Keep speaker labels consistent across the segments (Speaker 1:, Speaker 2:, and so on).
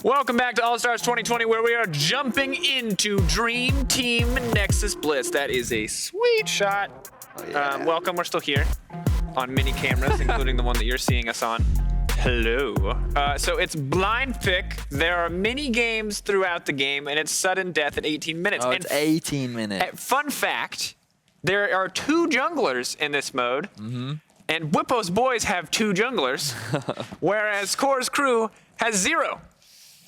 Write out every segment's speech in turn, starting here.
Speaker 1: Welcome back to All-Stars 2020, where we are jumping into Dream Team Nexus Blitz. That is a sweet shot.
Speaker 2: Oh, yeah.
Speaker 1: Welcome, we're still here on mini cameras, including the one that you're seeing us on. Hello. So it's blind pick. There are mini games throughout the game, and it's sudden death at 18 minutes.
Speaker 3: Oh, it's 18 minutes.
Speaker 1: Fun fact, there are 2 junglers in this mode, and Bwipo's boys have 2 junglers, whereas Core's crew has 0.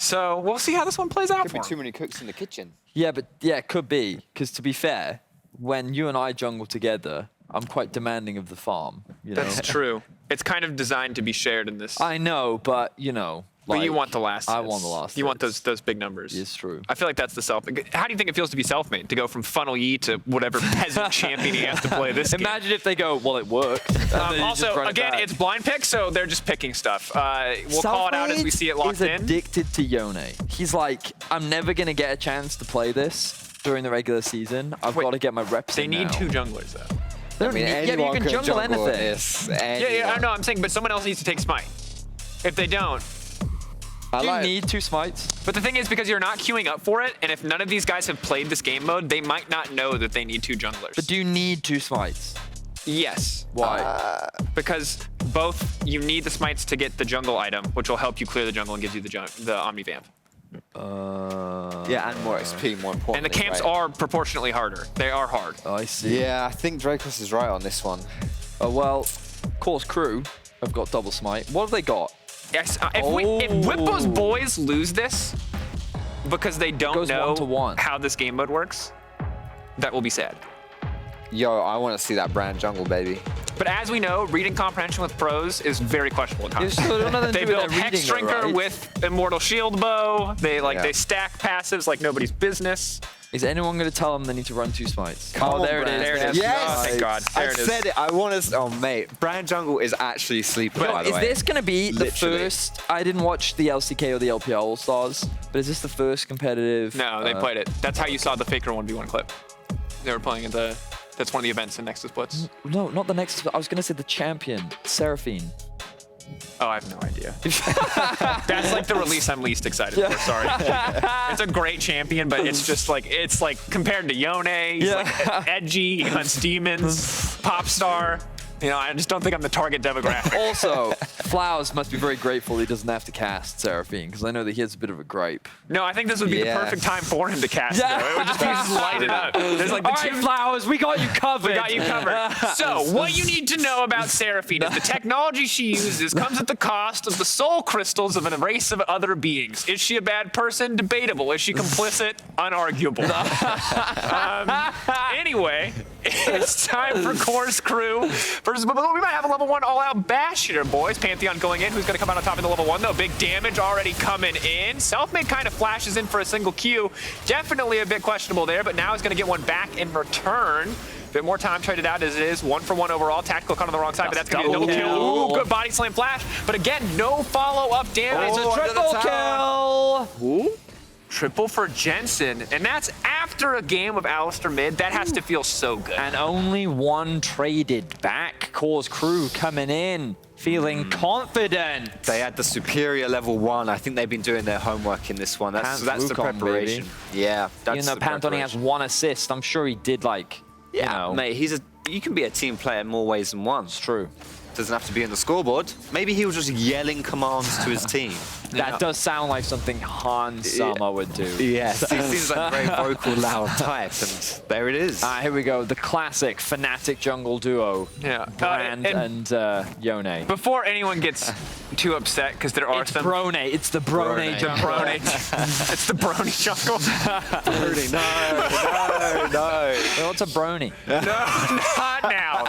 Speaker 1: So we'll see how this one plays out.
Speaker 2: Could be too many cooks in the kitchen.
Speaker 3: Yeah, but yeah, it could be. Because to be fair, when you and I jungle together, I'm quite demanding of the farm. You know?
Speaker 1: That's true. It's kind of designed to be shared in this.
Speaker 3: I know, but you know.
Speaker 1: But you want the last.
Speaker 3: I want the last.
Speaker 1: You want those big numbers.
Speaker 3: It's true.
Speaker 1: I feel like that's the self. How do you think it feels to be self-made? To go from Funnel Yi to whatever peasant champion he has to play this game?
Speaker 3: Imagine if they go, well, it worked.
Speaker 1: Also, again, it's blind pick, so they're just picking stuff. We'll call it out as we see it locked in.
Speaker 3: He's addicted to Yone. He's like, I'm never going to get a chance to play this during the regular season. I've got to get my reps in.
Speaker 1: They need
Speaker 3: now.
Speaker 1: 2 junglers, though.
Speaker 3: I mean, yeah, but you can jungle anything.
Speaker 1: Yeah, I know. I'm saying, but someone else needs to take Smite. If they don't,
Speaker 3: you need 2 smites.
Speaker 1: But the thing is, because you're not queuing up for it, and if none of these guys have played this game mode, they might not know that they need 2 junglers.
Speaker 3: But do you need 2 smites?
Speaker 1: Yes.
Speaker 3: Why?
Speaker 1: Because both, you need the smites to get the jungle item, which will help you clear the jungle and gives you the Omni Vamp.
Speaker 2: Yeah, and more XP, more importantly.
Speaker 1: And the camps are proportionately harder. They are hard.
Speaker 3: Oh, I see.
Speaker 2: Yeah, I think Dracos is right on this one.
Speaker 3: Well, Core's crew have got double smite. What have they got?
Speaker 1: Yes, if Bwipo's boys lose this because they don't know
Speaker 3: 1-to-1.
Speaker 1: how this game mode works, that will be sad.
Speaker 2: Yo, I want to see that brand jungle, baby.
Speaker 1: But as we know, reading comprehension with pros is very questionable at times.
Speaker 3: They
Speaker 1: build Hex Drinker with Immortal Shield Bow. They stack passives like nobody's business.
Speaker 3: Is anyone going to tell them they need to run 2 smites?
Speaker 2: Come on,
Speaker 3: there
Speaker 2: Brand.
Speaker 3: it is.
Speaker 1: There it is.
Speaker 2: Yes!
Speaker 1: Oh, thank God. There
Speaker 2: I
Speaker 1: it is.
Speaker 2: said it. I want to. Oh, mate. Brand jungle is actually sleeping, by the
Speaker 3: Is
Speaker 2: way.
Speaker 3: this going to be the
Speaker 2: Literally.
Speaker 3: first? I didn't watch the LCK or the LPL All-Stars, but is this the first competitive?
Speaker 1: No, they played it. That's how you saw the FLICKR 1v1 clip. They were playing at the. That's one of the events in Nexus Blitz.
Speaker 3: No, not the next. I was going to say the champion, Seraphine.
Speaker 1: Oh, I have no idea. That's like the release I'm least excited for. Sorry. It's a great champion, but it's like compared to Yone, he's like edgy, he hunts demons, pop star. You know, I just don't think I'm the target demographic.
Speaker 3: Also, Flowers must be very grateful he doesn't have to cast Seraphine, because I know that he has a bit of a gripe.
Speaker 1: No, I think this would be the perfect time for him to cast it. It would just be just light it up. There's like the
Speaker 3: All right, Flowers, we got you covered.
Speaker 1: We got you covered. So, what you need to know about Seraphine is the technology she uses comes at the cost of the soul crystals of a race of other beings. Is she a bad person? Debatable. Is she complicit? Unarguable. Anyway, it's time for Core's crew versus Bwipo. We might have a level 1 all-out bash here, boys. Pantheon going in. Who's going to come out on top of the level 1, though? Big damage already coming in. Selfmade kind of flashes in for a single Q. Definitely a bit questionable there, but now he's going to get one back in return. Bit more time traded out as it is. 1-for-1 overall. Tactical caught on the wrong side, but that's going to be a double kill. Ooh, good body slam flash. But again, no follow-up damage.
Speaker 3: It's a triple kill.
Speaker 1: Ooh. Triple for Jensen, and that's after a game of Alistair mid. That has to feel so good.
Speaker 3: And only 1 traded back. Core's crew coming in, feeling confident.
Speaker 2: They had the superior level 1. I think they've been doing their homework in this one. That's the
Speaker 3: Wukong,
Speaker 2: preparation.
Speaker 3: baby.
Speaker 2: Yeah, that's
Speaker 3: You know, Pantheon has 1 assist. I'm sure he did like, you know.
Speaker 2: Mate, you can be a team player in more ways than one.
Speaker 3: It's true.
Speaker 2: Doesn't have to be on the scoreboard. Maybe he was just yelling commands to his team.
Speaker 3: That does sound like something Hans Sama would do.
Speaker 2: Yes, he seems like a very vocal, loud type, and there it is.
Speaker 3: Here we go, the classic Fnatic jungle duo.
Speaker 1: Yeah.
Speaker 3: Brand and Yone.
Speaker 1: Before anyone gets too upset, because there are
Speaker 3: It's
Speaker 1: some...
Speaker 3: Brone. It's the Brone jungle.
Speaker 1: It's the Brony jungle.
Speaker 2: No.
Speaker 3: What's a Brony?
Speaker 1: No, not now.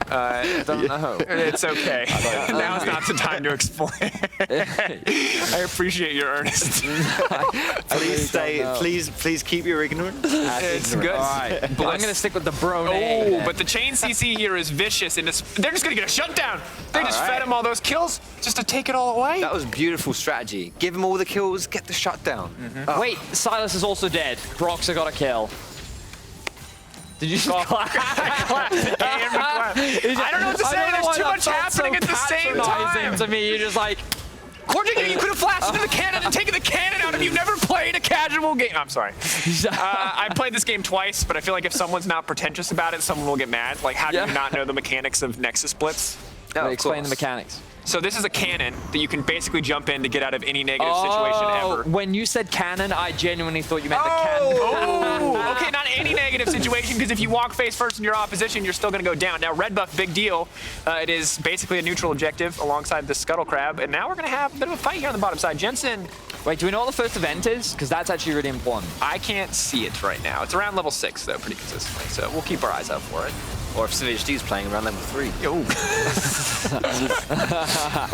Speaker 3: I don't know.
Speaker 1: It's okay. Now's not the time to explain. I appreciate your earnestness.
Speaker 2: Please keep your ignorance.
Speaker 1: It's good.
Speaker 3: All right, I'm gonna stick with the Brone.
Speaker 1: Oh, but the chain CC here is vicious, and they're just gonna get a shutdown. They just fed him all those kills just to take it all away.
Speaker 2: That was beautiful strategy. Give him all the kills, get the shutdown.
Speaker 3: Wait, Silas is also dead. Broxah got a kill. Did you just clap?
Speaker 1: I don't know what to say. There's too much happening at the same time.
Speaker 3: To me, you're just like,
Speaker 1: CoreJJ, you could have flashed into the cannon and taken the cannon out if you never played a casual game. I'm sorry. I played this game twice, but I feel like if someone's not pretentious about it, someone will get mad. Like, how do you not know the mechanics of Nexus Blitz?
Speaker 3: No, explain the mechanics.
Speaker 1: So this is a cannon that you can basically jump in to get out of any negative situation ever.
Speaker 3: When you said cannon, I genuinely thought you meant the cannon.
Speaker 1: Oh, okay, not any negative situation, because if you walk face first in your opposition, you're still going to go down. Now, red buff, big deal. It is basically a neutral objective alongside the Scuttle Crab, and now we're going to have a bit of a fight here on the bottom side. Jensen.
Speaker 3: Wait, do we know what the first event is? Because that's actually really important.
Speaker 1: I can't see it right now. It's around level 6, though, pretty consistently, so we'll keep our eyes out for it.
Speaker 2: Or if CVHD's playing around level 3.
Speaker 1: Yo.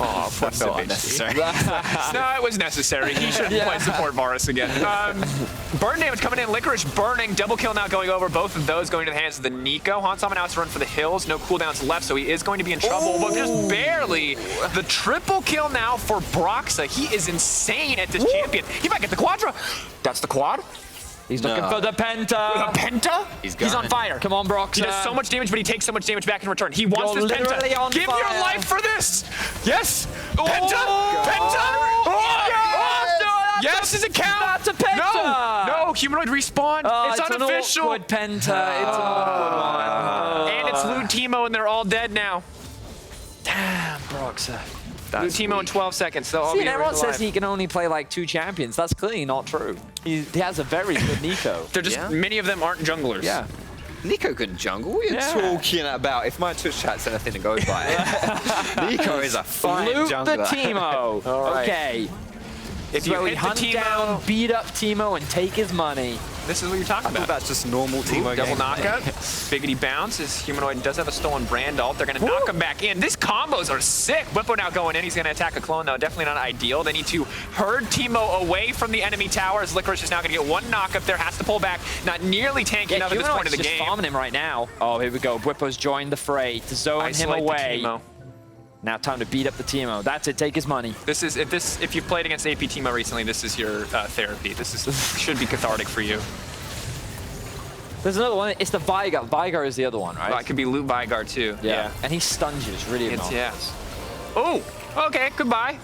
Speaker 1: Oh,
Speaker 2: That felt unnecessary.
Speaker 1: No, it was necessary. He should play support Varus again. Burn damage coming in. LCKR burning. Double kill now going over. Both of those going to the hands of the Nico. Hansama now has to run for the hills. No cooldowns left, so he is going to be in trouble, but just barely. The triple kill now for Broxa. He is insane at this champion. He might get the Quadra. That's the quad.
Speaker 3: He's looking for the Penta.
Speaker 1: The Penta? He's on fire.
Speaker 3: Come on, Brox.
Speaker 1: He does so much damage, but he takes so much damage back in return. He wants this Penta. Give your life for this. Yes. Penta. Penta. Yes, is it count?
Speaker 3: That's a Penta.
Speaker 1: No, humanoid respawn. It's unofficial.
Speaker 3: It's an awkward Penta. It's an awkward one.
Speaker 1: And it's Lou Timo, and they're all dead now.
Speaker 3: Damn, Broxa.
Speaker 1: Lou Timo in 12 seconds. They'll all
Speaker 3: See,
Speaker 1: be
Speaker 3: everyone says
Speaker 1: alive.
Speaker 3: he can only play like 2 champions. That's clearly not true. He has a very good Nico.
Speaker 1: They're just, many of them aren't junglers.
Speaker 3: Yeah.
Speaker 2: Nico can jungle. What are you talking about? If my Twitch chat's anything to go by, Nico is a fine
Speaker 3: Loot
Speaker 2: jungler.
Speaker 3: the Teemo. Okay.
Speaker 1: If you
Speaker 3: So we
Speaker 1: hit
Speaker 3: hunt
Speaker 1: the Teemo,
Speaker 3: down, beat up Teemo, and take his money.
Speaker 1: this is what you're talking about.
Speaker 2: That's just normal Teemo
Speaker 1: Double
Speaker 2: game.
Speaker 1: knockup. Biggity bounce. His humanoid does have a stolen brand ult. They're going to knock him back in. These combos are sick. Bwipo now going in. He's going to attack a clone, though. Definitely not ideal. They need to herd Teemo away from the enemy tower, as LCKR is just now going to get one knock up there. Has to pull back. Not nearly tanky enough at this point of the
Speaker 3: just
Speaker 1: game.
Speaker 3: farming him right now. Oh, here we go. Bwipo's joined the fray to zone
Speaker 1: Isolate
Speaker 3: him
Speaker 1: the
Speaker 3: away.
Speaker 1: Teemo.
Speaker 3: Now time to beat up the Teemo. That's it. Take his money.
Speaker 1: This is if you've played against AP Teemo recently, this is your therapy. This should be cathartic for you.
Speaker 3: There's another one. It's the Veigar. Veigar is the other one, right?
Speaker 1: It could be Loot Veigar too. Yeah.
Speaker 3: And he stunges really
Speaker 1: It's,
Speaker 3: annoying.
Speaker 1: Oh, okay. Goodbye.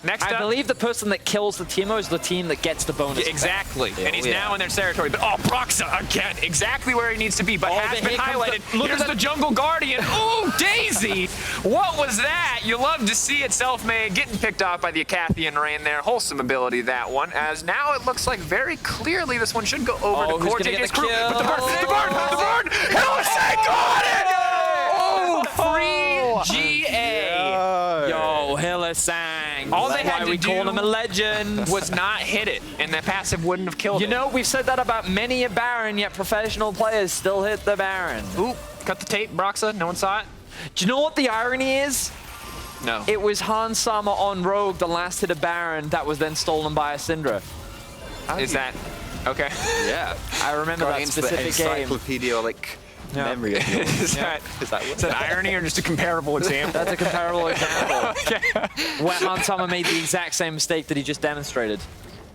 Speaker 1: Next
Speaker 3: I
Speaker 1: up.
Speaker 3: believe the person that kills the Teemo is the team that gets the bonus.
Speaker 1: Exactly. And he's now in their territory. But Broxa again, exactly where he needs to be. But has been highlighted. Here's the Jungle Guardian. Ooh, Daisy! What was that? You love to see it. Self-made, getting picked off by the Acathian Rain there. Wholesome ability, that one. As now it looks like very clearly this one should go over to CoreJJ's crew. But the burn! LEC got it! Oh, free GA.
Speaker 3: Yo, Hillisang.
Speaker 1: All they had to
Speaker 3: we
Speaker 1: do
Speaker 3: call him a legend.
Speaker 1: was not hit it, and the passive wouldn't have killed
Speaker 3: You
Speaker 1: it.
Speaker 3: know, we've said that about many a Baron, yet professional players still hit the Baron.
Speaker 1: Ooh, cut the tape, Broxa. No one saw it?
Speaker 3: Do you know what the irony is?
Speaker 1: No.
Speaker 3: It was Hansama on Rogue, the last hit of Baron, that was then stolen by a Syndra.
Speaker 1: Is that okay?
Speaker 2: Yeah.
Speaker 3: I remember
Speaker 2: Going
Speaker 3: that
Speaker 2: into the
Speaker 3: specific game.
Speaker 2: encyclopedic memory of yours.
Speaker 1: Is that irony or just a comparable example?
Speaker 3: That's a comparable example. Where Hansama made the exact same mistake that he just demonstrated.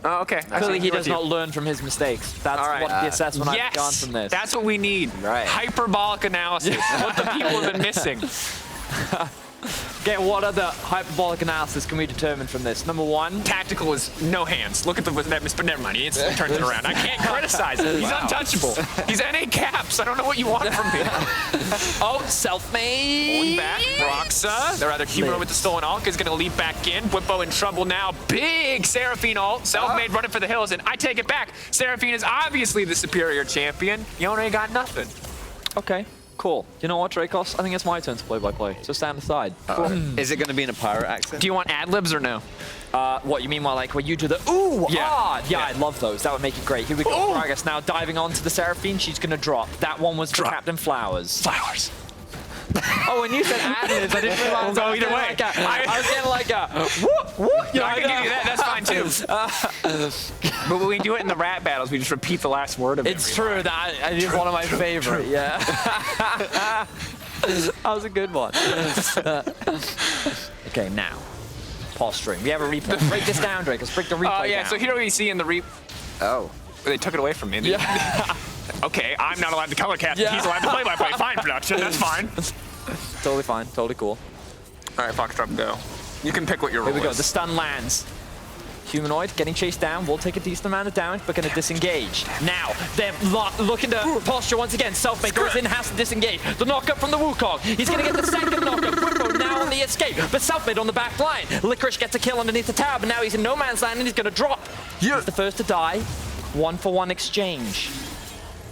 Speaker 1: Oh, okay.
Speaker 3: Clearly he does not learn from his mistakes. That's what the assessment I've gone from this.
Speaker 1: That's what we need.
Speaker 2: Right.
Speaker 1: Hyperbolic analysis. What the people have been missing.
Speaker 3: Okay, what other hyperbolic analysis can we determine from this? Number 1.
Speaker 1: Tactical is no hands. Look at that miss, but never mind. He instantly turns it around. I can't criticize it. He's untouchable. He's NA caps. I don't know what you want from him.
Speaker 3: Oh, self-made.
Speaker 1: Pulling back, Broxa. They're either humanoid with the stolen ult is going to leap back in. Bwipo in trouble now. Big Seraphine ult. Self-made running for the hills, and I take it back. Seraphine is obviously the superior champion. Yone got nothing.
Speaker 3: Okay, cool. You know what, Dracos? I think it's my turn to play-by-play, so stand aside.
Speaker 2: Is it going to be in a pirate accent?
Speaker 1: Do you want ad-libs or no?
Speaker 3: What, you mean where you do the ooh,
Speaker 1: Yeah.
Speaker 3: yeah, I love those. That would make it great. Here we go. Gragas now diving onto the Seraphine. She's going to drop. That one was for Captain Flowers.
Speaker 1: Flowers.
Speaker 3: Oh, when you said ad-libs, I didn't realize.
Speaker 1: We'll go either way.
Speaker 3: I was getting like a whoop, whoop.
Speaker 1: I can give you that. That's fine, too. But when we do it in the rap battles, we just repeat the last word of it.
Speaker 3: It's true. That it is one of my favorite. Yeah. That was a good one. Okay, now. Pause stream. We have a replay. Break this down, Drake. Let's break the replay down.
Speaker 1: So here we see in the
Speaker 2: Oh.
Speaker 1: They took it away from me.
Speaker 3: Yeah.
Speaker 1: Okay, I'm not allowed to color cast.
Speaker 3: Yeah.
Speaker 1: He's allowed to play-by-play. Fine, production. That's fine.
Speaker 3: Totally fine. Totally cool.
Speaker 1: All right, Foxtrot, go. You can pick what your role
Speaker 4: Here we go.
Speaker 1: is.
Speaker 4: The stun lands. Humanoid getting chased down, will take a decent amount of damage, but going to disengage. Now, they're looking to posture once again. Selfmade goes in, has to disengage. The knockup from the Wukong. He's going to get the second knockup. Bwipo now on the escape, but Selfmade on the back line. LCR gets a kill underneath the tower, but now he's in no man's land and he's going to drop. He's the first to die. 1-for-1 exchange.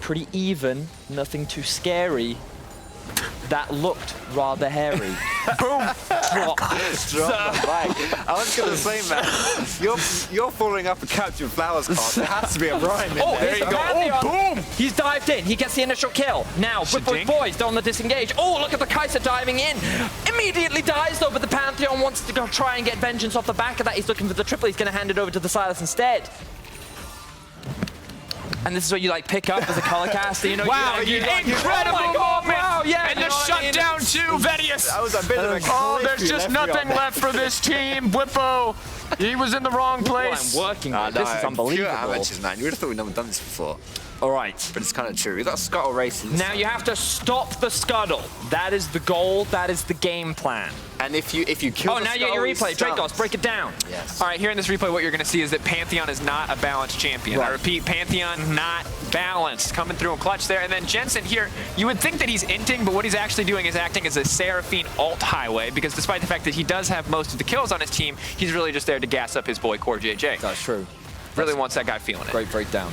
Speaker 4: Pretty even, nothing too scary. That looked rather hairy. Boom! Drop.
Speaker 2: Drop the mic. I was going to say, man, you're following up a Captain Flowers card. There has to be a rhyme in there.
Speaker 1: There you go. Oh, boom!
Speaker 4: He's dived in. He gets the initial kill. Now, Bwipo's boys don't want to disengage. Oh, look at the Kai'Sa diving in. Immediately dies, though, but the Pantheon wants to go try and get vengeance off the back of that. He's looking for the triple. He's going to hand it over to the Silas instead. And this is what you like pick up as a color caster, you know?
Speaker 1: Wow, incredible moment!
Speaker 4: Wow, yeah,
Speaker 1: and the shutdown to Vedius.
Speaker 2: That was a bit of a
Speaker 1: there's just nothing left for this team. Bwipo, he was in the wrong place.
Speaker 4: I'm working with. This is unbelievable.
Speaker 2: Pure amateurs, man. You would have thought we'd never done this before.
Speaker 4: All right.
Speaker 2: But it's kind of true. We've got Scuttle races.
Speaker 4: Now you have to stop the Scuttle. That is the goal. That is the game plan.
Speaker 2: And if you kill the
Speaker 4: now you get
Speaker 2: Scuttle,
Speaker 4: your
Speaker 2: he
Speaker 4: replay.
Speaker 2: stuns.
Speaker 4: Dracos, break it down.
Speaker 2: Yes.
Speaker 1: All right, here in this replay, what you're going to see is that Pantheon is not a balanced champion.
Speaker 4: Right.
Speaker 1: I repeat, Pantheon not balanced. Coming through in clutch there. And then Jensen here, you would think that he's inting, but what he's actually doing is acting as a Seraphine alt highway, because despite the fact that he does have most of the kills on his team, he's really just there to gas up his boy CoreJJ.
Speaker 4: That's true.
Speaker 1: Really wants that guy feeling it.
Speaker 4: Great breakdown.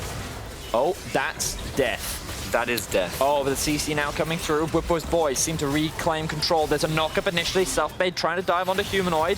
Speaker 4: Oh, that's death.
Speaker 2: That is death.
Speaker 4: Oh, the CC now coming through. Bwipo's boys seem to reclaim control. There's a knockup initially. Selfmade trying to dive onto Humanoid.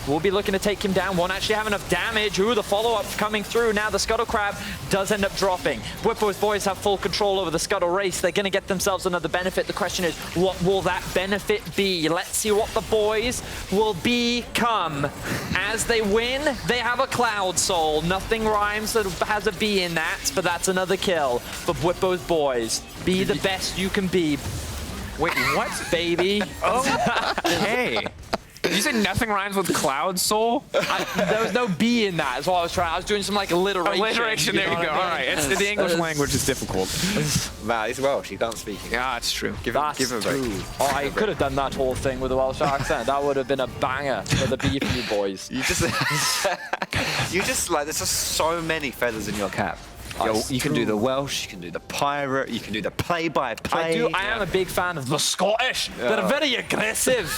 Speaker 4: We'll be looking to take him down. Won't actually have enough damage. Ooh, the follow-up coming through. Now the Scuttle Crab does end up dropping. Bwipo's boys have full control over the Scuttle race. They're going to get themselves another benefit. The question is, what will that benefit be? Let's see what the boys will become. As they win, they have a Cloud Soul. Nothing rhymes that has a B in that, but that's another kill for Bwipo's boys. Be the best you can be.
Speaker 1: Wait, what?
Speaker 4: Baby.
Speaker 1: Okay. Did you say nothing rhymes with Cloud Soul?
Speaker 4: There was no B in that. That's what I was trying. I was doing some like alliteration.
Speaker 1: Alliteration, there you go. All right, the English language is difficult.
Speaker 2: Man, he's Welsh. He can't speak.
Speaker 1: Yeah, it's true.
Speaker 2: Give
Speaker 4: That's
Speaker 2: him a break.
Speaker 4: true. Oh, I could have done that whole thing with a Welsh accent. That would have been a banger for the B for you boys.
Speaker 2: You just, like, there's just so many feathers in your cap. You can do the Welsh, you can do the pirate, you can do the play-by-play.
Speaker 4: I am a big fan of the Scottish. They're very aggressive.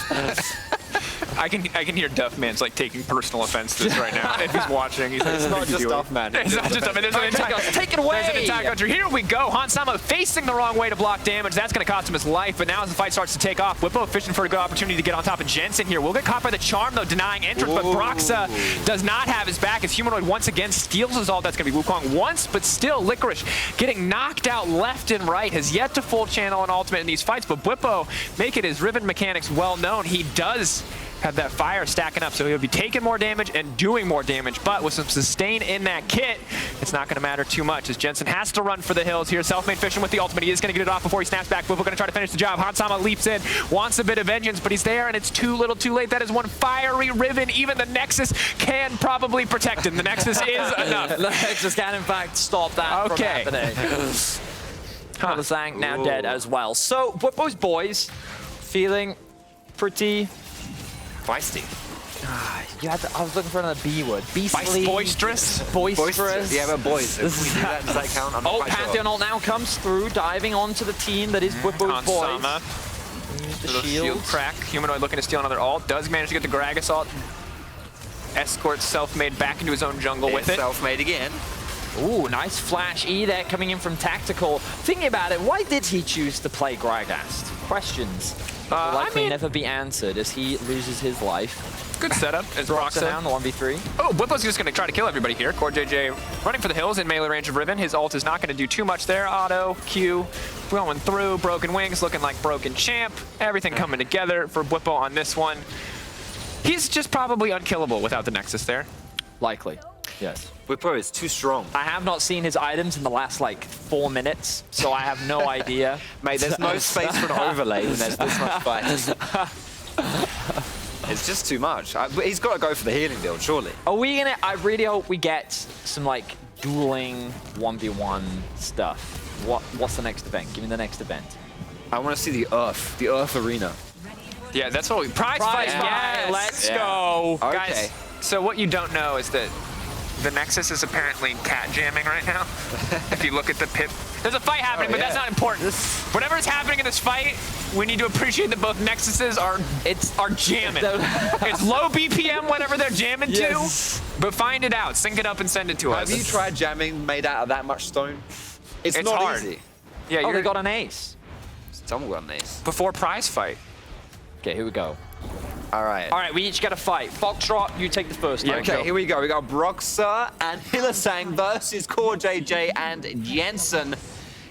Speaker 1: I can hear Duffman's like taking personal offense to this right now. If he's watching, he's like,
Speaker 2: It's not just Duffman.
Speaker 1: It's not just Duffman. There's an entire,
Speaker 4: Take it away.
Speaker 1: There's an entire country. Here we go. Hansama facing the wrong way to block damage. That's going to cost him his life. But now as the fight starts to take off, Bwipo fishing for a good opportunity to get on top of Jensen here. We'll get caught by the charm though, denying entrance. But Broxa does not have his back as Humanoid once again steals his ult. That's going to be Wukong once, but still Licorice getting knocked out left and right. Has yet to full channel an ultimate in these fights. But Bwipo, making his Riven mechanics well known, he does have that fire stacking up, so he'll be taking more damage and doing more damage, but with some sustain in that kit, it's not going to matter too much as Jensen has to run for the hills here. Selfmade fishing with the ultimate. He is going to get it off before he snaps back. Bwipo going to try to finish the job. Hansama leaps in, wants a bit of vengeance, but he's there, and it's too little too late. That is one fiery Riven. Even the Nexus can probably protect him. The Nexus is enough.
Speaker 4: The Nexus can, in fact, stop that from happening. The Sang now dead as well. So, Bwipo's boys feeling pretty
Speaker 2: Feisty.
Speaker 4: I was looking for another B word. Beastly.
Speaker 1: Boisterous.
Speaker 4: Boisterous.
Speaker 2: Yeah, but boys. If we do that, does that count? I'm not
Speaker 4: Oh,
Speaker 2: quite sure.
Speaker 4: Pantheon ult now comes through, diving onto the team that is Bwipo's boys.
Speaker 1: Hansama.
Speaker 4: Use the
Speaker 1: Little
Speaker 4: shield.
Speaker 1: shield crack. Humanoid looking to steal another ult. Does manage to get the Gragas ult. Escorts Selfmade back into his own jungle with it.
Speaker 2: Self-made again.
Speaker 4: Ooh, nice flash E there coming in from Tactical. Thinking about it, why did he choose to play Gragas? Questions will likely never be answered as he loses his life.
Speaker 1: Good setup as
Speaker 4: Broxa
Speaker 1: Broxa
Speaker 4: down, the 1v3.
Speaker 1: Oh, Bwipo's just going to try to kill everybody here. CoreJJ running for the hills in melee range of Riven. His ult is not going to do too much there. Auto, Q, going through. Broken Wings looking like Broken Champ. Everything coming together for Bwipo on this one. He's just probably unkillable without the Nexus there.
Speaker 4: Likely, yes.
Speaker 2: Bwipo is too strong.
Speaker 4: I have not seen his items in the last, like, 4 minutes, so I have no idea.
Speaker 2: Mate, there's no space for an overlay when there's this much fight. It's just too much. He's got to go for the healing build, surely.
Speaker 4: Are we gonna, I really hope we get some, like, dueling 1v1 stuff. What's the next event? Give me the next event.
Speaker 2: I want to see the Earth Arena.
Speaker 1: Yeah, that's what we... Prize fight,
Speaker 4: yes.
Speaker 1: let's
Speaker 2: Yeah.
Speaker 1: go.
Speaker 2: Okay.
Speaker 1: Guys, so what you don't know is that the Nexus is apparently cat jamming right now. If you look at the pit, there's a fight happening, but that's not important. Whatever is happening in this fight, we need to appreciate that both Nexuses are jamming. It's low BPM, whatever they're jamming to, but find it out, sync it up, and send it to us.
Speaker 2: Have you tried jamming made out of that much stone? It's not
Speaker 1: hard.
Speaker 2: easy.
Speaker 1: Yeah,
Speaker 4: Oh,
Speaker 1: you're
Speaker 4: they got an ace.
Speaker 2: Someone got this.
Speaker 1: before prize fight.
Speaker 4: Okay, here we go.
Speaker 2: All right.
Speaker 4: All right, we each got a fight. Foxtrot, you take the first one.
Speaker 2: Okay, here we go. We got Broxer and Hylissang versus CoreJJ and Jensen.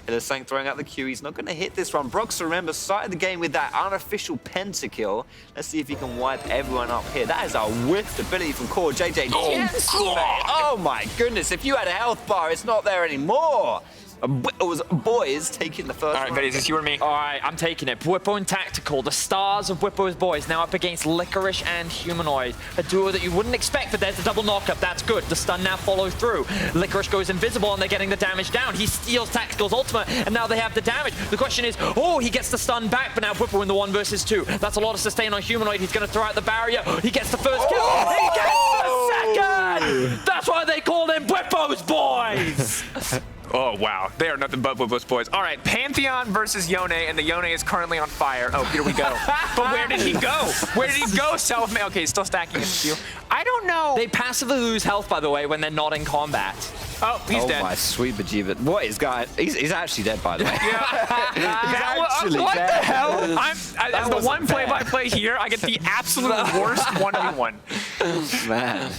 Speaker 2: Hylissang throwing out the Q. He's not going to hit this one. Broxer, remember, started the game with that unofficial pentakill. Let's see if he can wipe everyone up here. That is a whiffed ability from CoreJJ. Jensen, oh my goodness. If you had a health bar, it's not there anymore. It was boys taking the first
Speaker 1: All right,
Speaker 2: one.
Speaker 1: buddy, is this you or me?
Speaker 4: All right, I'm taking it. Bwipo and Tactical, the stars of Bwipo's boys, now up against Licorice and Humanoid. A duo that you wouldn't expect, but there's the double knockup. That's good. The stun now follows through. Licorice goes invisible, and they're getting the damage down. He steals Tactical's ultimate, and now they have the damage. The question is, oh, he gets the stun back, but now Bwipo in the 1 versus 2. That's a lot of sustain on Humanoid. He's going to throw out the barrier. He gets the first kill. He gets the second! That's why they call them Bwipo's boys!
Speaker 1: Oh, wow. They are nothing but Bwipo's boys. All right, Pantheon versus Yone, and the Yone is currently on fire. Oh, here we go. But where did he go? Where did he go? Self-made. Okay, he's still stacking his steal. I don't know.
Speaker 4: They passively lose health, by the way, when they're not in combat.
Speaker 1: Oh, he's dead.
Speaker 2: Oh my sweet bejeebus. What is going? He's actually dead, by the way. actually
Speaker 1: what
Speaker 2: dead.
Speaker 1: the hell? As the
Speaker 2: wasn't
Speaker 1: one
Speaker 2: fair.
Speaker 1: play-by-play here, I get the absolute worst 1v1.
Speaker 2: Man.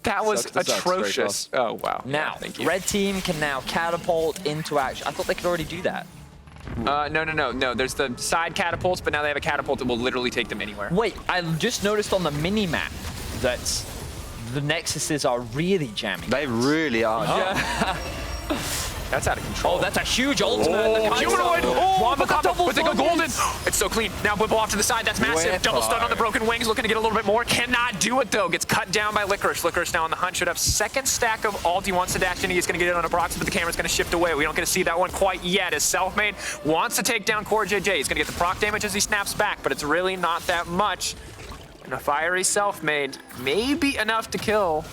Speaker 1: That was
Speaker 3: Sucks to suck,
Speaker 1: atrocious. Oh, wow.
Speaker 4: Now,
Speaker 1: thank you.
Speaker 4: red team can now catapult into action. I thought they could already do that.
Speaker 1: No. There's the side catapults, but now they have a catapult that will literally take them anywhere.
Speaker 4: Wait, I just noticed on the mini-map that the Nexuses are really jamming.
Speaker 2: They really are.
Speaker 1: That's out of control.
Speaker 4: Oh, that's a huge ultimate.
Speaker 1: Humanoid!
Speaker 4: Oh, but the double
Speaker 1: but they go
Speaker 4: focus.
Speaker 1: golden. It's so clean. Now Bwipo off to the side. That's massive.
Speaker 2: Bwipo.
Speaker 1: Double stun on the broken wings. Looking to get a little bit more. Cannot do it, though. Gets cut down by Licorice. Licorice now on the hunt. Should have second stack of ult. He wants to dash in. He's going to get it on a Brox, but the camera's going to shift away. We don't get to see that one quite yet as Selfmade wants to take down CoreJJ. He's going to get the proc damage as he snaps back, but it's really not that much. And a fiery Selfmade may be enough to kill.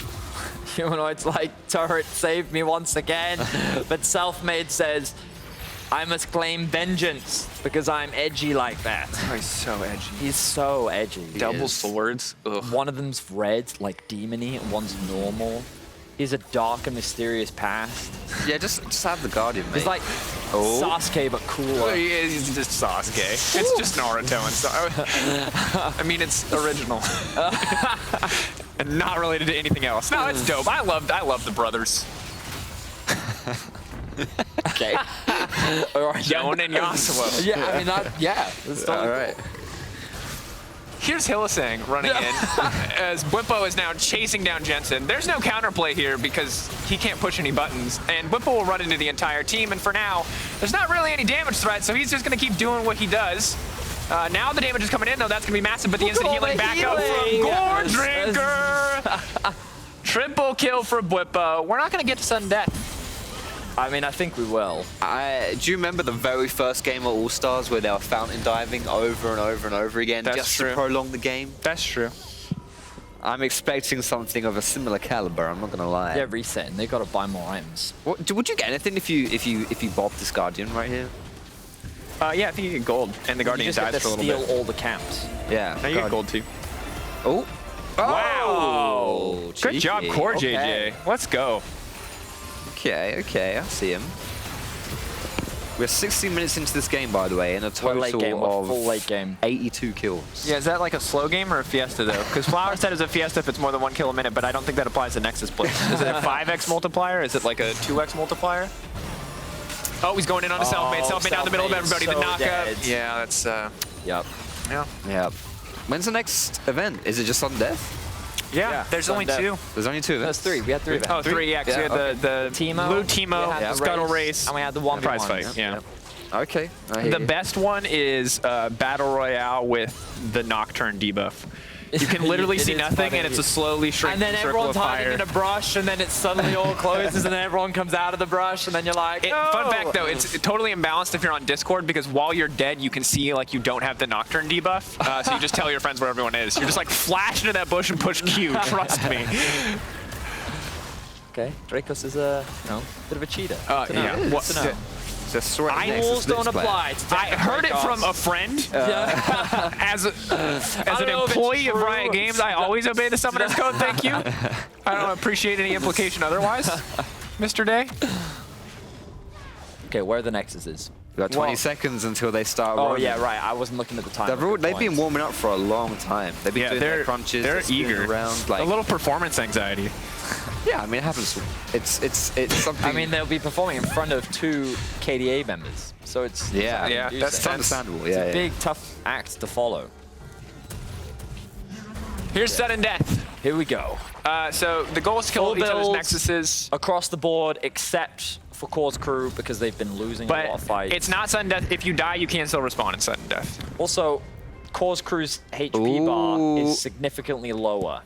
Speaker 4: Humanoid's like, turret saved me once again. But Selfmade says, I must claim vengeance because I'm edgy like that.
Speaker 1: Oh, he's so edgy.
Speaker 4: He's so edgy.
Speaker 1: Double swords. Ugh.
Speaker 4: One of them's red, like demony, and one's normal. He has a dark and mysterious past.
Speaker 2: Yeah, just have the Guardian, mate.
Speaker 4: He's like Sasuke, but cooler.
Speaker 1: He's just Sasuke. It's just Naruto and stuff. I mean, it's original. And not related to anything else. No, it's dope. I love the brothers.
Speaker 4: Okay.
Speaker 1: Yon and Yasuo.
Speaker 4: Yeah, I mean, that's
Speaker 2: all right.
Speaker 1: Here's Hylissang running in as Bwipo is now chasing down Jensen. There's no counterplay here because he can't push any buttons, and Bwipo will run into the entire team, and for now, there's not really any damage threat, so he's just going to keep doing what he does. Now the damage is coming in, though. That's going to be massive, but the instant healing back up from Gore Drinker. Triple kill for Bwipo. We're not going to get to sudden death.
Speaker 4: I mean, I think we will.
Speaker 2: Do you remember the very first game at All-Stars where they were fountain diving over and over and over again just to prolong the game?
Speaker 1: That's true.
Speaker 2: I'm expecting something of a similar caliber, I'm not going to lie.
Speaker 4: They're resetting. They've got to buy more items.
Speaker 2: Would you get anything if you bob this Guardian right here?
Speaker 1: Yeah, I think you get gold, and the Guardian
Speaker 4: You just
Speaker 1: dies
Speaker 4: get
Speaker 1: for a
Speaker 4: to
Speaker 1: little
Speaker 4: steal
Speaker 1: bit.
Speaker 4: all the camps.
Speaker 2: Yeah.
Speaker 1: Now you get gold, too.
Speaker 2: Oh.
Speaker 1: Wow. Good
Speaker 2: cheeky.
Speaker 1: job, CoreJJ.
Speaker 4: Okay.
Speaker 1: Let's go.
Speaker 2: Okay, I see him. We're 16 minutes into this game, by the way, and a
Speaker 4: Full late game,
Speaker 2: total of
Speaker 4: full late game.
Speaker 2: 82 kills.
Speaker 1: Yeah, is that like a slow game or a fiesta, though? Because Flower said it's a fiesta if it's more than 1 kill a minute, but I don't think that applies to Nexus players. Is it a 5x multiplier? Is it like a 2x multiplier? Oh, he's going in on a Selfmade. Selfmade down the middle of everybody.
Speaker 4: so
Speaker 1: The knockup.
Speaker 4: dead.
Speaker 1: Yeah, that's,
Speaker 4: Yep.
Speaker 1: yeah.
Speaker 2: Yeah. When's the next event? Is it just on death?
Speaker 1: Yeah, there's only
Speaker 4: Sunday.
Speaker 1: 2.
Speaker 2: There's only 2
Speaker 4: That's
Speaker 2: events.
Speaker 4: 3. We had 3 events.
Speaker 1: Oh, 3, yeah, because we had the
Speaker 4: Teemo,
Speaker 1: Blue
Speaker 4: we
Speaker 1: Teemo,
Speaker 4: had the
Speaker 1: Scuttle Race,
Speaker 4: and we had the 1v1.
Speaker 1: prize fight. Yeah.
Speaker 2: Okay. I hear
Speaker 1: The
Speaker 2: you.
Speaker 1: best one is Battle Royale with the Nocturne debuff. You can literally
Speaker 4: It
Speaker 1: see
Speaker 4: is
Speaker 1: nothing,
Speaker 4: funny.
Speaker 1: and it's a slowly shrinking
Speaker 4: And then
Speaker 1: circle
Speaker 4: everyone's
Speaker 1: of
Speaker 4: hiding
Speaker 1: fire.
Speaker 4: in a brush, and then it suddenly all closes, and then everyone comes out of the brush, and then you're like,
Speaker 1: Fun
Speaker 4: "Oh."
Speaker 1: fact though, it's totally imbalanced if you're on Discord because while you're dead, you can see like you don't have the Nocturne debuff. So you just tell your friends where everyone is. You're just like flash into that bush and push Q. Trust me.
Speaker 4: Okay, Dracos is a bit of a cheater.
Speaker 1: Yeah.
Speaker 3: What-
Speaker 4: To know.
Speaker 2: Just throw it
Speaker 1: I
Speaker 2: next to
Speaker 4: Rules don't
Speaker 2: Blitz player.
Speaker 4: apply. to
Speaker 1: I heard it
Speaker 4: Dracos.
Speaker 1: from a friend.
Speaker 4: Yeah.
Speaker 1: As an
Speaker 4: don't know if it's
Speaker 1: employee of
Speaker 4: true.
Speaker 1: Riot Games, I always obey the summoner's code. Thank you. I don't appreciate any implication otherwise, Mr. Day.
Speaker 4: Okay, where are the Nexuses?
Speaker 2: We've got 20
Speaker 4: Well-
Speaker 2: seconds until they start
Speaker 4: Oh
Speaker 2: running.
Speaker 4: yeah, right. I wasn't looking at the time.
Speaker 2: They've been warming up for a long time. They've been doing their crunches.
Speaker 1: They're
Speaker 2: spinning
Speaker 1: eager.
Speaker 2: around. Like,
Speaker 1: A little performance anxiety.
Speaker 2: yeah, I mean it happens. It's something.
Speaker 4: I mean, they'll be performing in front of 2 KDA members, so it's
Speaker 2: Yeah.
Speaker 1: Yeah, that's
Speaker 2: it's
Speaker 1: tense.
Speaker 2: understandable.
Speaker 4: It's
Speaker 2: Yeah,
Speaker 4: a
Speaker 2: yeah.
Speaker 4: big, tough act to follow.
Speaker 1: Here's sudden death.
Speaker 4: Here we go.
Speaker 1: So the goal is to kill
Speaker 4: Full
Speaker 1: each other's
Speaker 4: builds.
Speaker 1: Nexuses,
Speaker 4: Across the board, except for Core's crew, because they've been losing a lot of
Speaker 1: but
Speaker 4: fights.
Speaker 1: it's not sudden death. If you die, you can still respawn in sudden death.
Speaker 4: Also, Core's crew's HP bar
Speaker 2: Ooh.
Speaker 4: is significantly lower.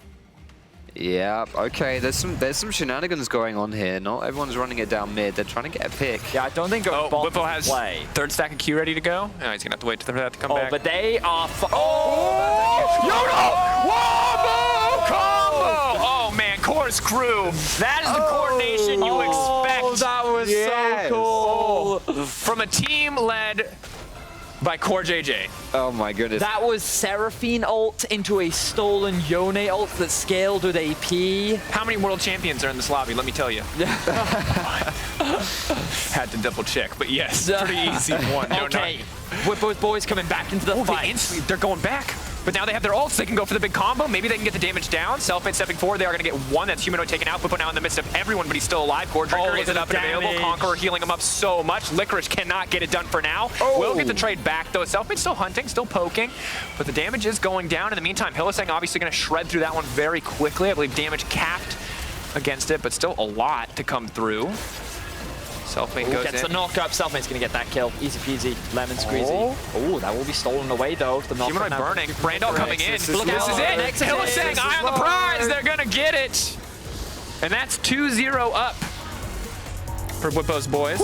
Speaker 2: Yeah. Okay. There's some shenanigans going on here. Not everyone's running it down mid. They're trying to get a pick.
Speaker 4: Yeah, I don't think
Speaker 1: Oh,
Speaker 4: Bwipo
Speaker 1: Bwipo has
Speaker 4: play.
Speaker 1: third stack of Q ready to go. Oh, he's gonna have to wait for that to come
Speaker 4: Oh,
Speaker 1: back.
Speaker 4: but they are.
Speaker 1: Wombo combo! Oh man, Core's crew. That is the coordination you expect.
Speaker 4: Oh, that was
Speaker 2: Yes.
Speaker 4: so cool.
Speaker 1: From a team led by CoreJJ.
Speaker 2: Oh my goodness.
Speaker 4: That was Seraphine ult into a stolen Yone ult that scaled with AP.
Speaker 1: How many world champions are in this lobby? Let me tell you. Had to double check, but yes, pretty easy one. No,
Speaker 4: Okay, Bwipo's boys coming back into the
Speaker 1: Oh,
Speaker 4: fight.
Speaker 1: they're going back. But now they have their ults. They can go for the big combo. Maybe they can get the damage down. Selfmade stepping forward. They are going to get one. That's Humanoid taken out. Bwipo now in the midst of everyone, but he's still alive. Core Drinker
Speaker 4: look
Speaker 1: isn't
Speaker 4: at
Speaker 1: up
Speaker 4: the
Speaker 1: and available.
Speaker 4: damage.
Speaker 1: Conqueror healing him up so much. Licorice cannot get it done for now. Will get the trade back, though. Selfmade's still hunting, still poking. But the damage is going down. In the meantime, Hylissang obviously going to shred through that one very quickly. I believe damage capped against it, but still a lot to come through. Selfmade goes
Speaker 4: Gets
Speaker 1: in.
Speaker 4: the knock up. Selfmade's gonna get that kill. Easy peasy, lemon squeezy. Oh, that will be stolen away though. The knock
Speaker 1: Humanoid burning. Brando coming in.
Speaker 2: Nexus is
Speaker 1: Look, this is
Speaker 2: low.
Speaker 1: it.
Speaker 4: Nexus
Speaker 1: Hylissang
Speaker 4: is
Speaker 1: eye on the
Speaker 4: low.
Speaker 1: prize. They're going to get it. And that's 2-0 up for Bwipo's boys.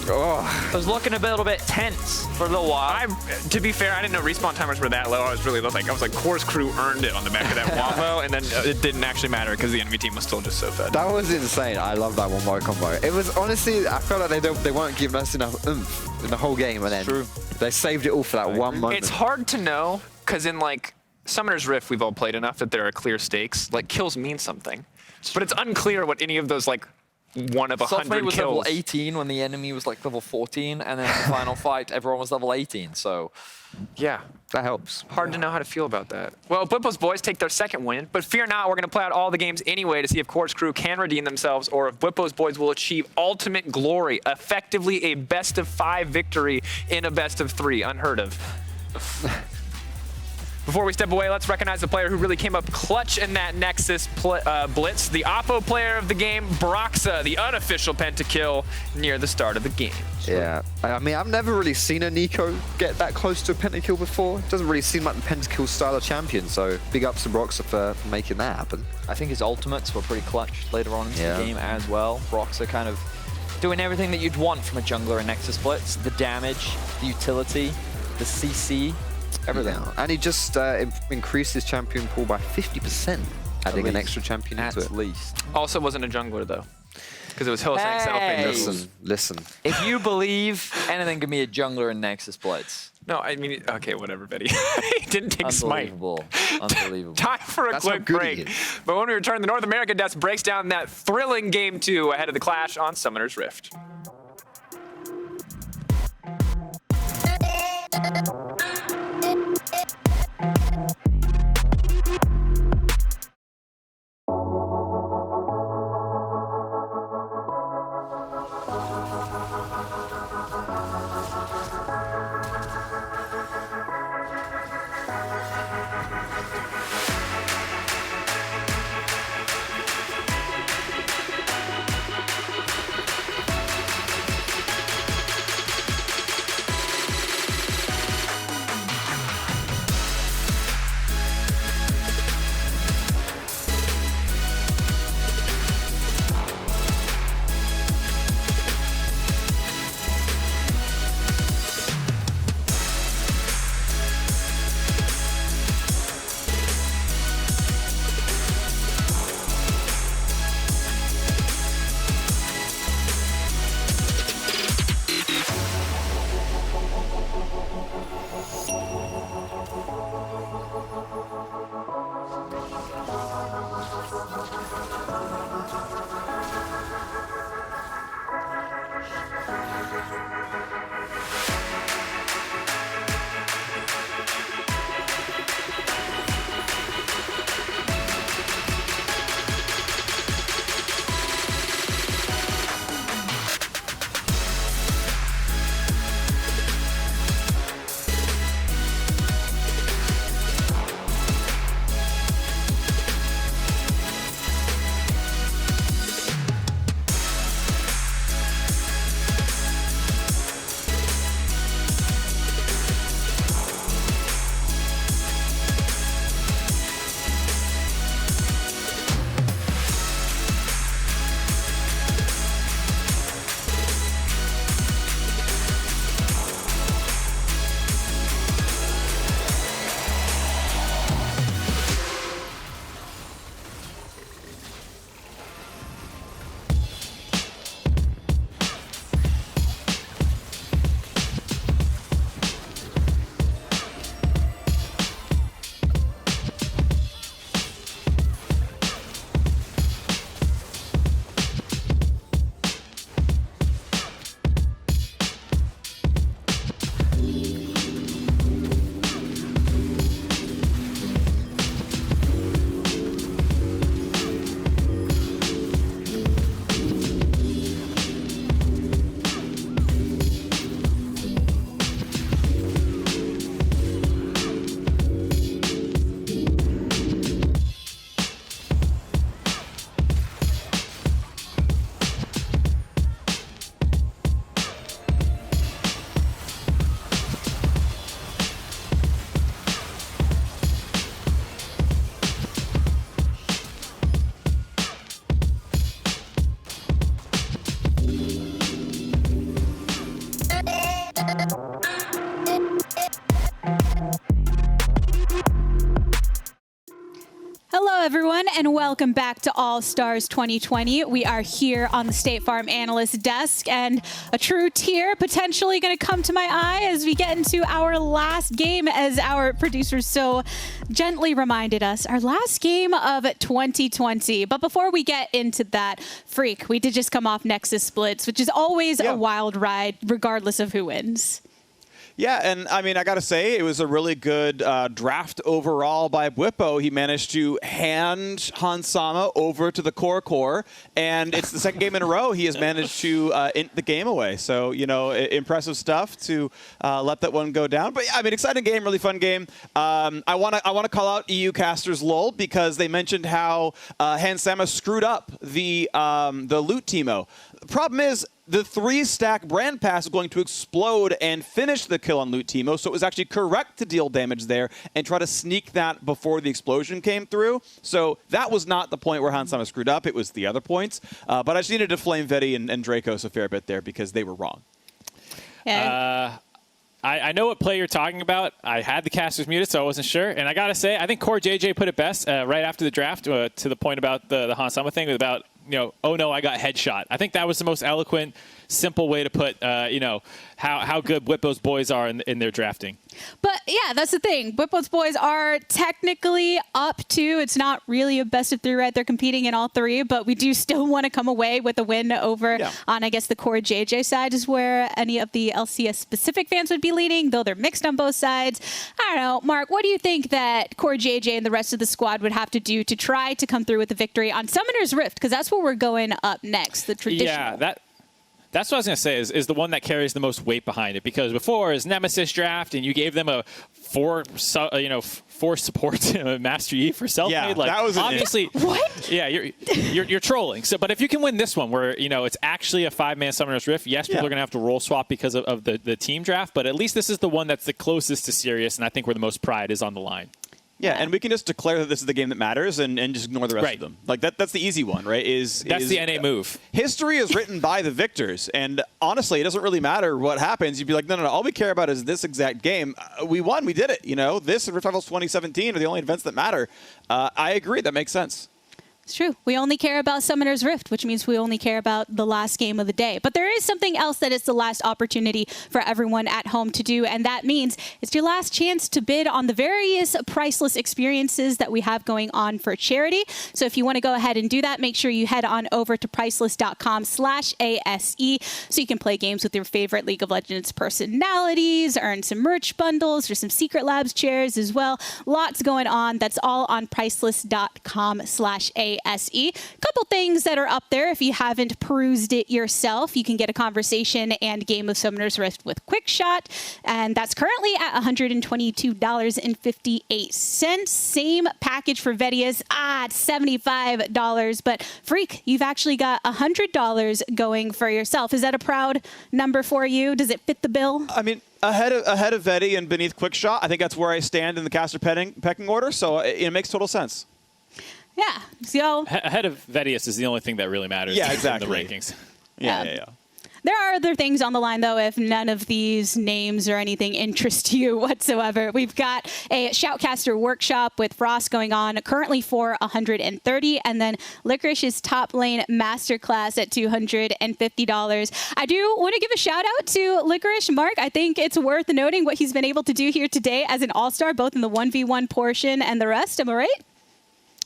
Speaker 4: It was looking a little bit tense for a little while.
Speaker 1: To be fair, I didn't know respawn timers were that low. I was really like, Core's crew earned it on the back of that wombo, and then it didn't actually matter because the enemy team was still just so fed.
Speaker 2: That was insane. I love that one more combo. It was honestly, I felt like they weren't giving us enough oomph in the whole game, and then they saved it all for that one moment.
Speaker 1: It's hard to know because in like Summoner's Rift, we've all played enough that there are clear stakes. Like kills mean something, but it's unclear what any of those like one of 100
Speaker 3: Selfmade was
Speaker 1: kills.
Speaker 3: level 18 when the enemy was like level 14, and then in the final fight, everyone was level 18. So
Speaker 1: Yeah.
Speaker 2: That helps.
Speaker 1: Hard to know how to feel about that. Well, Bwipo's boys take their second win, but fear not, we're going to play out all the games anyway to see if Core's crew can redeem themselves or if Bwipo's boys will achieve ultimate glory, effectively a best-of-5 victory in a best-of-3. Unheard of. Before we step away, let's recognize the player who really came up clutch in that Nexus Blitz, the Oppo player of the game, Broxa, the unofficial pentakill near the start of the game.
Speaker 2: Yeah, I mean, I've never really seen a Nico get that close to a pentakill before. It doesn't really seem like the pentakill style of champion, so big ups to Broxa for making that happen.
Speaker 3: I think his ultimates were pretty clutch later on into the game as well. Broxa kind of doing everything that you'd want from a jungler in Nexus Blitz. The damage, the utility, the CC, everything.
Speaker 2: Yeah. And he just increased his champion pool by 50%, adding an extra champion into it.
Speaker 3: At least.
Speaker 1: Also wasn't a jungler, though, because it was Hylissang
Speaker 3: Hey.
Speaker 2: Listen.
Speaker 3: If you believe anything can be a jungler in Nexus Blitz.
Speaker 1: No, I mean, okay, whatever, Betty. He didn't take smite.
Speaker 3: Unbelievable. Unbelievable.
Speaker 1: Time for a
Speaker 2: That's how
Speaker 1: quick
Speaker 2: good he
Speaker 1: break.
Speaker 2: is.
Speaker 1: But when we return, the North American desk breaks down that thrilling Game 2 ahead of the clash on Summoner's Rift.
Speaker 5: and welcome back to All Stars 2020. We are here on the State Farm Analyst Desk, and a true tear potentially going to come to my eye as we get into our last game, as our producers so gently reminded us, our last game of 2020. But before we get into that, Freak, we did just come off Nexus Blitz, which is always a wild ride, regardless of who wins.
Speaker 6: Yeah, and I mean, I got to say, it was a really good draft overall by Bwipo. He managed to hand Hansama over to the core, and it's the second game in a row he has managed to int the game away. So, you know, impressive stuff to let that one go down. But, I mean, exciting game, really fun game. I want to call out EU Casters LOL because they mentioned how Hansama screwed up the loot Teemo. The problem is, the 3-stack brand pass is going to explode and finish the kill on Loot Teemo, so it was actually correct to deal damage there and try to sneak that before the explosion came through. So that was not the point where Hansama screwed up, it was the other points. But I just needed to flame Veti and Dracos a fair bit there because they were wrong.
Speaker 7: I know what play you're talking about. I had the casters muted, so I wasn't sure. And I got to say, I think CoreJJ put it best right after the draft to the point about the Hansama thing about, you know, oh no, I got headshot. I think that was the most eloquent, simple way to put, you know, how good Bwipo's boys are in their drafting.
Speaker 5: But yeah, that's the thing. Bwipo's boys are technically up to, it's not really a best of 3, right? They're competing in all 3, but we do still want to come away with a win over on, I guess, the CoreJJ side is where any of the LCS specific fans would be leaning, though they're mixed on both sides. I don't know. Mark, what do you think that CoreJJ and the rest of the squad would have to do to try to come through with the victory on Summoner's Rift? Because that's where we're going up next, the traditional.
Speaker 7: Yeah, that's what I was going to say is the one that carries the most weight behind it, because before is Nemesis draft and you gave them a 4 support Master Yi for self-made.
Speaker 6: Yeah,
Speaker 7: like,
Speaker 6: that was
Speaker 7: obviously
Speaker 5: what?
Speaker 7: Yeah, you're trolling. So, but if you can win this one where, you know, it's actually a 5-man Summoner's Rift, yes, people are going to have to roll swap because of the team draft, but at least this is the one that's the closest to serious, and I think where the most pride is on the line.
Speaker 6: Yeah, and we can just declare that this is the game that matters and just ignore the rest of them. Like, that's the easy one, right?
Speaker 7: That's the NA move.
Speaker 6: History is written by the victors, and honestly, it doesn't really matter what happens. You'd be like, no, all we care about is this exact game. We won, we did it, you know? This and Rift Rivals 2017 are the only events that matter. I agree, that makes sense.
Speaker 5: It's true. We only care about Summoner's Rift, which means we only care about the last game of the day. But there is something else that it's the last opportunity for everyone at home to do, and that means it's your last chance to bid on the various priceless experiences that we have going on for charity. So if you want to go ahead and do that, make sure you head on over to priceless.com/ASE so you can play games with your favorite League of Legends personalities, earn some merch bundles or some Secret Labs chairs as well. Lots going on. That's all on priceless.com/ASE. Couple things that are up there if you haven't perused it yourself. You can get a conversation and game of Summoner's Rift with Quickshot, and that's currently at $122.58. Same package for Vetias at $75, but Freak, you've actually got $100 going for yourself. Is that a proud number for you? Does it fit the bill?
Speaker 6: I mean, ahead of Veti and beneath Quickshot, I think that's where I stand in the caster pecking order, so it makes total sense.
Speaker 5: Yeah. So
Speaker 7: ahead of Vetius is the only thing that really matters in the rankings.
Speaker 6: Yeah.
Speaker 5: There are other things on the line, though, if none of these names or anything interest you whatsoever. We've got a Shoutcaster workshop with Frost going on currently for $130, and then Licorish's top lane masterclass at $250. I do want to give a shout out to Licorice. Mark, I think it's worth noting what he's been able to do here today as an all-star, both in the 1v1 portion and the rest. Am I right?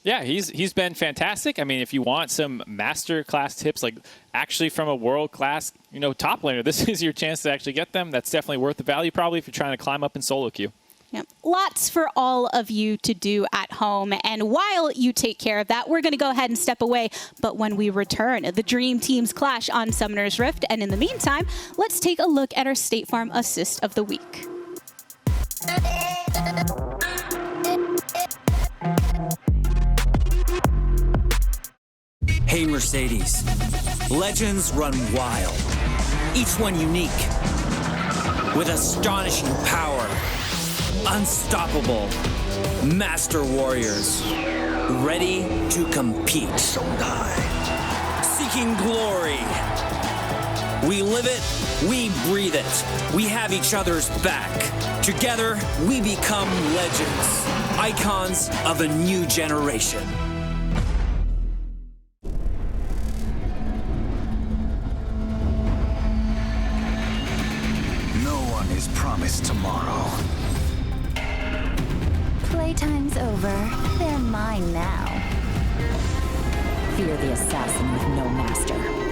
Speaker 7: Yeah, he's been fantastic. I mean, if you want some master class tips, like actually from a world class, you know, top laner, this is your chance to actually get them. That's definitely worth the value, probably, if you're trying to climb up in solo queue.
Speaker 5: Yep. Lots for all of you to do at home. And while you take care of that, we're going to go ahead and step away. But when we return, the Dream Teams clash on Summoner's Rift. And in the meantime, let's take a look at our State Farm Assist of the Week.
Speaker 8: Hey Mercedes, legends run wild, each one unique, with astonishing power, unstoppable, master warriors, ready to compete. Seeking glory. We live it, we breathe it, we have each other's back. Together, we become legends, icons of a new generation.
Speaker 9: is promised tomorrow.
Speaker 10: Playtime's over. They're mine now. Fear the assassin with no master.